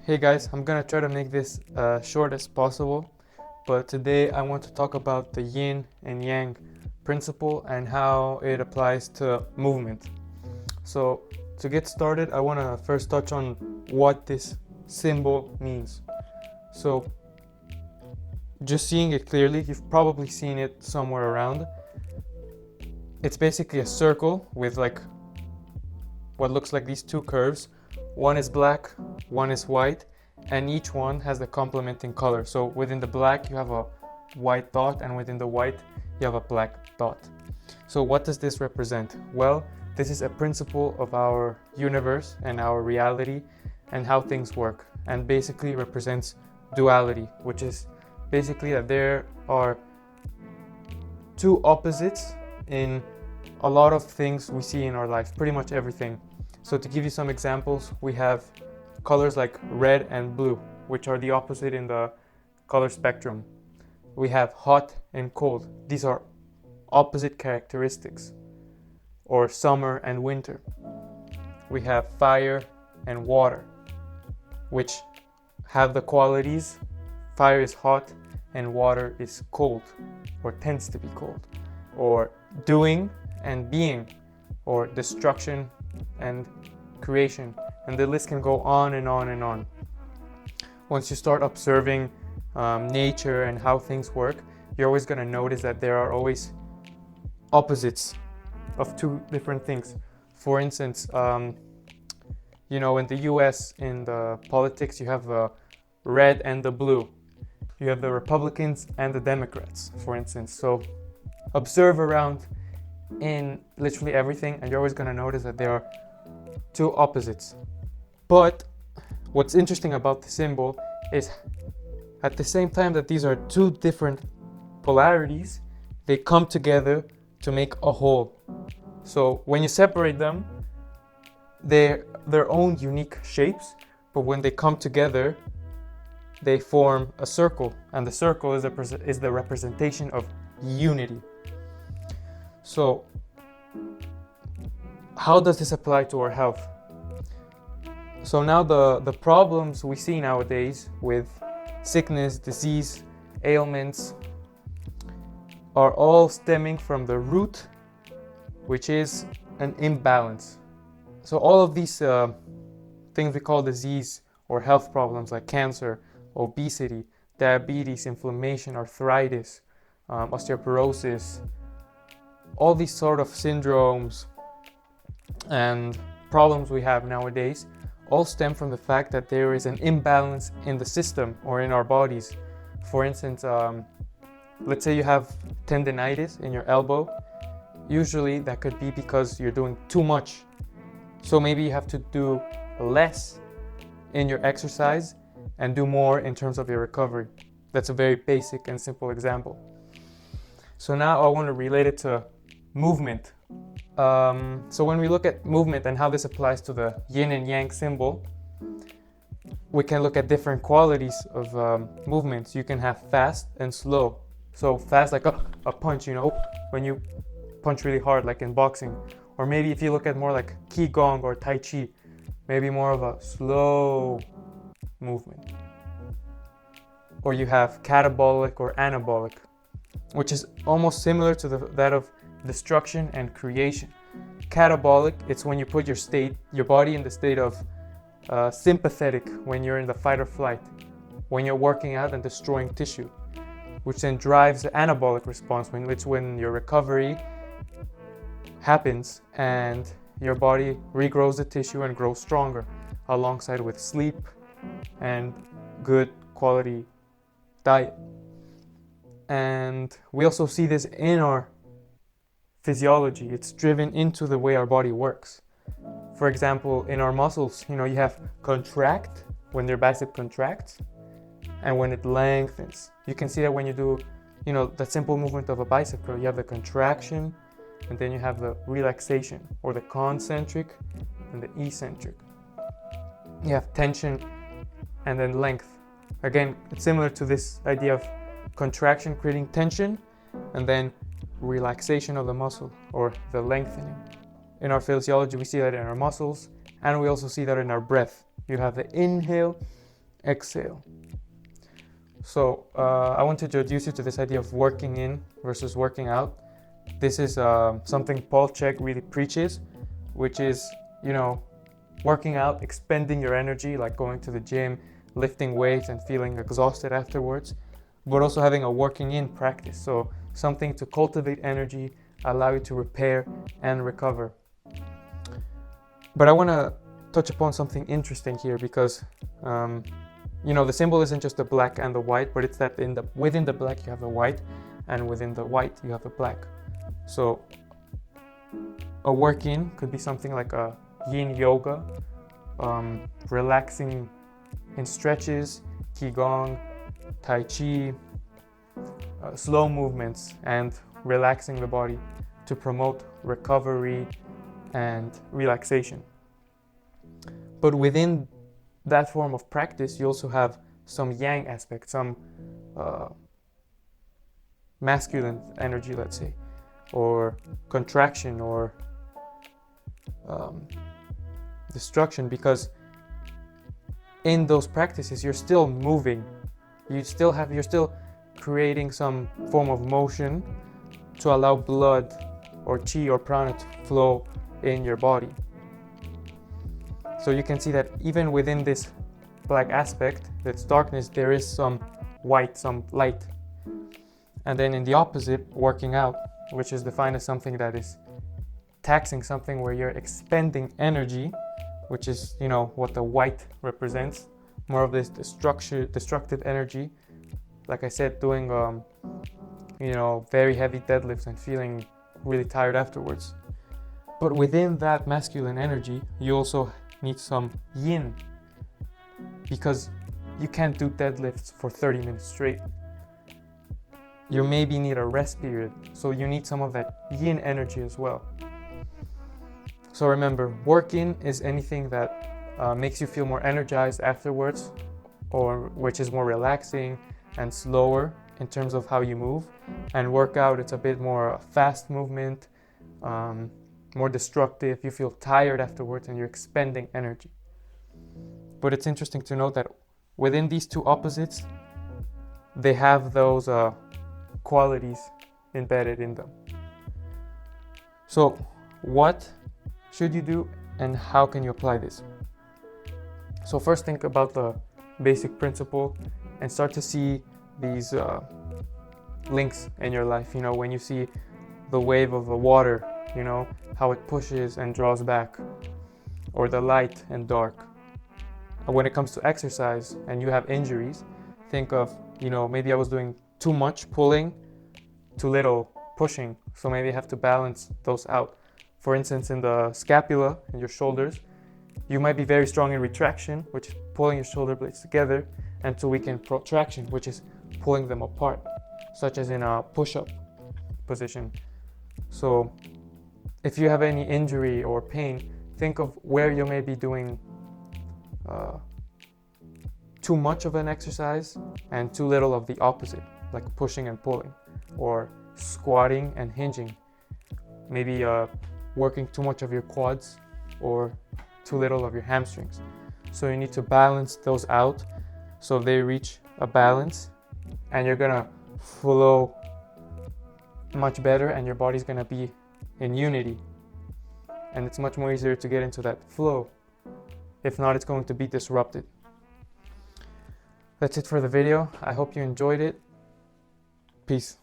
Hey guys, I'm gonna try to make this short as possible, but today I want to talk about the yin and yang principle and how it applies to movement. So, to get started, I want to first touch on what this symbol means. So, just seeing it clearly, you've probably seen it somewhere around. It's basically a circle with like what looks like these two curves. One is black, one is white, and each one has the complementing color. So within the black you have a white dot, and within the white you have a black dot. So what does this represent? Well, this is a principle of our universe and our reality and how things work, and basically represents duality, which is basically that there are two opposites in a lot of things we see in our life, pretty much everything. So to give you some examples, we have colors like red and blue, which are the opposite in the color spectrum. We have hot and cold. These are opposite characteristics. Or summer and winter. We have fire and water, which have the qualities. Fire is hot and water is cold, or tends to be cold. Or doing and being, or destruction and creation, and the list can go on and on and on. Once you start observing nature and how things work, you're always going to notice that there are always opposites of two different things. For instance, in the US, in the politics, you have the red and the blue. You have the Republicans and the Democrats, for instance. So observe around in literally everything, and you're always going to notice that there are two opposites. But what's interesting about the symbol is at the same time that these are two different polarities, they come together to make a whole. So when you separate them, they're their own unique shapes, but when they come together, they form a circle, and the circle is the representation of unity. So how does this apply to our health? So now the problems we see nowadays with sickness, disease, ailments are all stemming from the root, which is an imbalance. So all of these things we call disease or health problems like cancer, obesity, diabetes, inflammation, arthritis, osteoporosis, all these sort of syndromes and problems we have nowadays all stem from the fact that there is an imbalance in the system or in our bodies. For instance, let's say you have tendinitis in your elbow. Usually that could be because you're doing too much. So maybe you have to do less in your exercise and do more in terms of your recovery. That's a very basic and simple example. So now I want to relate it to movement. So when we look at movement and how this applies to the yin and yang symbol, we can look at different qualities of movements. You can have fast and slow. So fast, like a punch, when you punch really hard, like in boxing. Or maybe if you look at more like qigong or tai chi, maybe more of a slow movement. Or you have catabolic or anabolic, which is almost similar to that of destruction and creation. Catabolic, it's when you put your body in the state of sympathetic, when you're in the fight or flight, when you're working out and destroying tissue, which then drives the anabolic response, when your recovery happens and your body regrows the tissue and grows stronger, alongside with sleep and good quality diet. And we also see this in our physiology. It's driven into the way our body works. For example, in our muscles, you have contract when their bicep contracts and when it lengthens. You can see that when you do, that simple movement of a bicep curl, you have the contraction and then you have the relaxation, or the concentric and the eccentric. You have tension and then length. Again, it's similar to this idea of contraction creating tension and then relaxation of the muscle, or the lengthening. In our physiology, we see that in our muscles, and we also see that in our breath. You have the inhale exhale. So I want to introduce you to this idea of working in versus working out. This is something Paul Chek really preaches, which is, working out, expending your energy, like going to the gym, lifting weights and feeling exhausted afterwards, but also having a working in practice. So something to cultivate energy, allow you to repair and recover. But I want to touch upon something interesting here because, the symbol isn't just the black and the white, but it's that within the black you have the white, and within the white you have the black. So a work-in could be something like a yin yoga, relaxing in stretches, qigong, tai chi, slow movements, and relaxing the body to promote recovery and relaxation. But within that form of practice, you also have some yang aspect, some masculine energy, let's say, or contraction or destruction, because in those practices you're still moving, you're still creating some form of motion to allow blood or chi or prana to flow in your body. So you can see that even within this black aspect, that's darkness, there is some white, some light. And then in the opposite, working out, which is defined as something that is taxing, something where you're expending energy, which is, what the white represents, more of this destructive energy. Like I said, doing, very heavy deadlifts and feeling really tired afterwards. But within that masculine energy, you also need some yin, because you can't do deadlifts for 30 minutes straight. You maybe need a rest period, so you need some of that yin energy as well. So remember, work-in is anything that makes you feel more energized afterwards, or which is more relaxing and slower in terms of how you move. And workout, it's a bit more fast movement, more destructive. You feel tired afterwards and you're expending energy. But it's interesting to note that within these two opposites, they have those qualities embedded in them. So what should you do and how can you apply this? So first, think about the basic principle and start to see these links in your life. When you see the wave of the water, how it pushes and draws back, or the light and dark. And when it comes to exercise and you have injuries, think of, maybe I was doing too much pulling, too little pushing. So maybe you have to balance those out. For instance, in the scapula and your shoulders, you might be very strong in retraction, which is pulling your shoulder blades together, and to weaken protraction, which is pulling them apart, such as in a push-up position. So if you have any injury or pain, think of where you may be doing too much of an exercise and too little of the opposite, like pushing and pulling, or squatting and hinging. Maybe working too much of your quads or too little of your hamstrings. So you need to balance those out so they reach a balance, and you're gonna flow much better and your body's gonna be in unity, and it's much more easier to get into that flow. If not, it's going to be disrupted. That's it for the video. I hope you enjoyed it. Peace.